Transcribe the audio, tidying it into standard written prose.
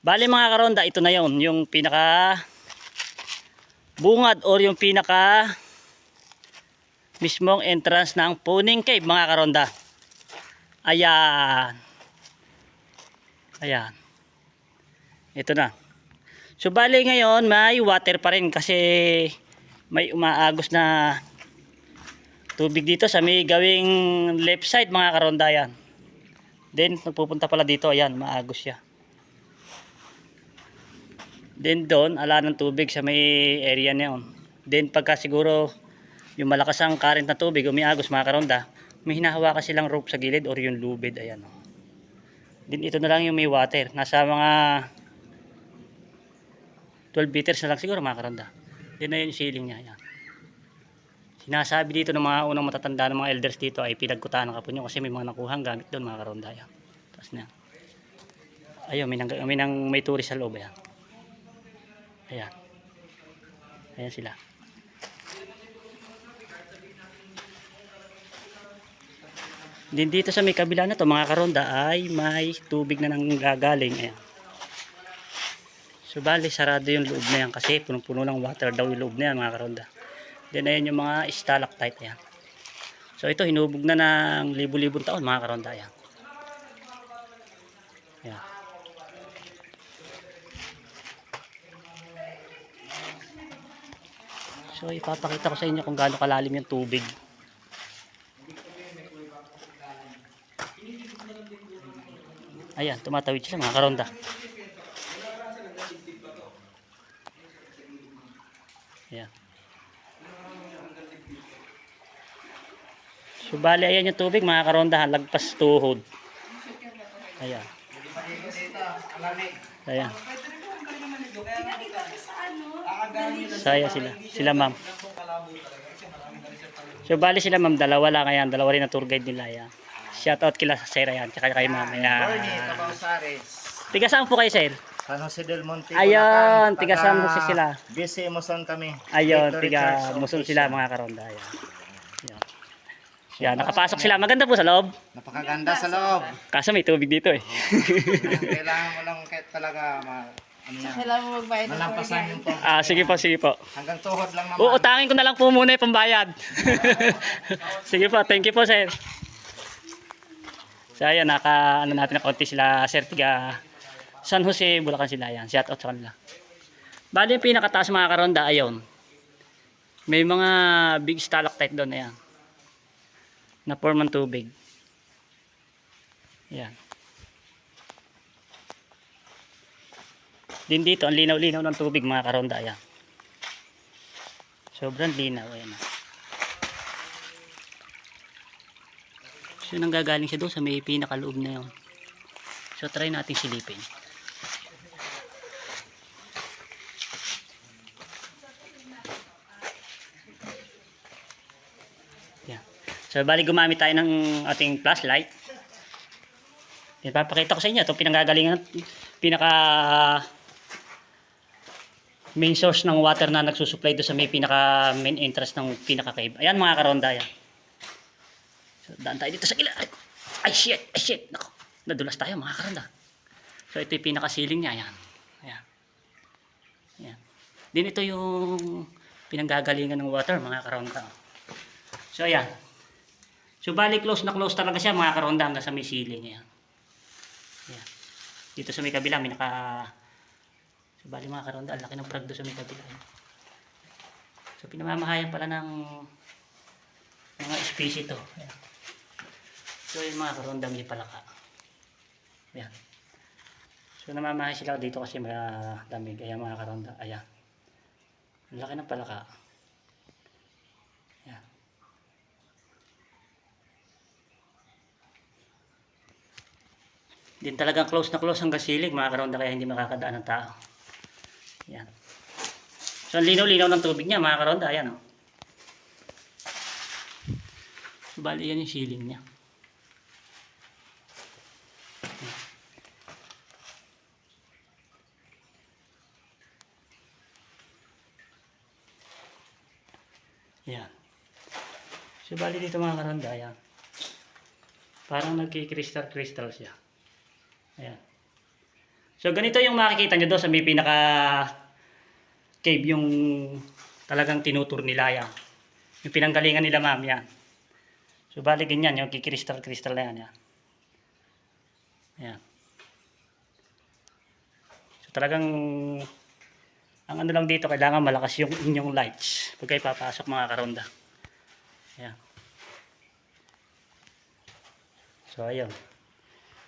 Bali mga karonda, ito na yon, yung pinaka bungad or yung pinaka mismong entrance ng Puning Cave mga karonda. Ayan. Ayan. Ito na. So bali ngayon may water pa rin kasi may umaagos na tubig dito sa may gawing left side mga karonda yan. Then nagpupunta pala dito, ayan, maagos siya. Then doon, ala ng tubig sa may area na yun. Then pagka siguro yung malakas ang current na tubig, umiagos mga karonda, may hinahawakan silang rope sa gilid or yung lubid, ayan. Then ito na lang yung may water. Nasa mga 12 meters na lang siguro mga karonda. Then na yung ceiling niya, ayan. Sinasabi dito ng mga unang matatanda ng mga elders dito ay pinagkutaan ng Kapunyo kasi may mga nakuhang gamit doon mga karonda, ayan. Tapos na. Ayun, may tourist sa loob, ayan. Ayan. Ayan sila. Din dito sa may kabila na to mga karonda ay may tubig na nanggagaling. Ayan. So bali sarado yung loob na yan kasi punong-puno ng water daw yung loob na yan mga karonda. Then ayan yung mga stalactite. Ayan. So ito hinubog na ng libu-libong taon mga karonda. Ayan. Ayan. So ipapakita ko sa inyo kung gaano kalalim yung tubig. Ayan, tumatawid sila mga karonda. Ayan. So bali ayan yung tubig mga karonda, lagpas tuhod. Ayan. Ayan. Saya sila ma'am. So bali sila ma'am, dalawa lang, ayan, dalawa rin na tour guide nila. Ayan. Shout out kila Sir, ayan, tsaka kay ma'am. Ayan. Tiga saan po kayo, Sir? San Jose del Monte. Ayun, tiga San Jose sila. BC Muson kami. Ayun, tiga Muson sila mga karonda. Ayan. Ayan. Yan, nakapasok sila. Maganda po sa loob. Napakaganda sa loob. Kaso may tubig dito eh. Kailangan mo lang kahit talaga Kailangan mo magbayad ng malampasan yung pag Sige po, sige po. hanggang tuhod lang naman. Uutangin ko na lang po muna yung pambayad. Sige po, thank you po, Sir. So ayan, ano natin na konti sila, Sir, tiga San Jose, Bulacan sila. Ayan, shout out sa kanila. Bali yung pinakataas mga karonda, ayun. May mga big stalactite doon, ayan. Na form ng tubig. Ayan. Din dito, ang linaw-linaw ng tubig mga karonda, ayan. Sobrang linaw, ayan. So nanggagaling siya doon sa may pinakaloob na yun. So try natin silipin. Yan. So bali gumamit tayo ng ating flashlight. Ipapakita ko sa inyo itong pinanggagalingan, pinaka main source ng water na nagsusupply doon sa may pinaka main entrance ng pinaka cave. Ayan mga karonda, yan. So, daan tayo dito sa gila. Ay shit. Nako, nadulas tayo mga karonda. So ito yung pinaka-ceiling niya. Ayan. Ayan. Ayan. Din ito yung pinanggagalingan ng water mga karonda. So ayan. So bali close na close talaga siya mga karonda hanggang sa may ceiling. Ayan. Ayan. Dito sa may kabila may so bali mga karonda, ang laki ng prag doon sa may kabila. Ayan. So pinamamahayan pala ng mga species ito. Ayan. So yung mga karonda may palaka. Ayan. So namamahay sila dito kasi malamig. Ayan mga karonda. Ayan. Ang laki ng palaka. Ayan. Din talagang close na close hanggang silig mga karonda kaya hindi makakadaan ng tao. Ayan. So ang linaw-linaw ng tubig niya mga karonda. Ayan o. So bali yan yung ceiling niya. Ayan. So bali dito mga karonda, ayan. Parang nagki-crystal siya. Ayan. So ganito yung makikita nyo doon sa may pinaka cave yung talagang tinutur nila yan. Yung pinanggalingan nila ma'am yan. So bali ganyan yung kikristal na yan. Yan. Yan. So talagang ang ano lang dito kailangan malakas yung inyong lights pag kayo papasok mga karonda. Yan. So ayun.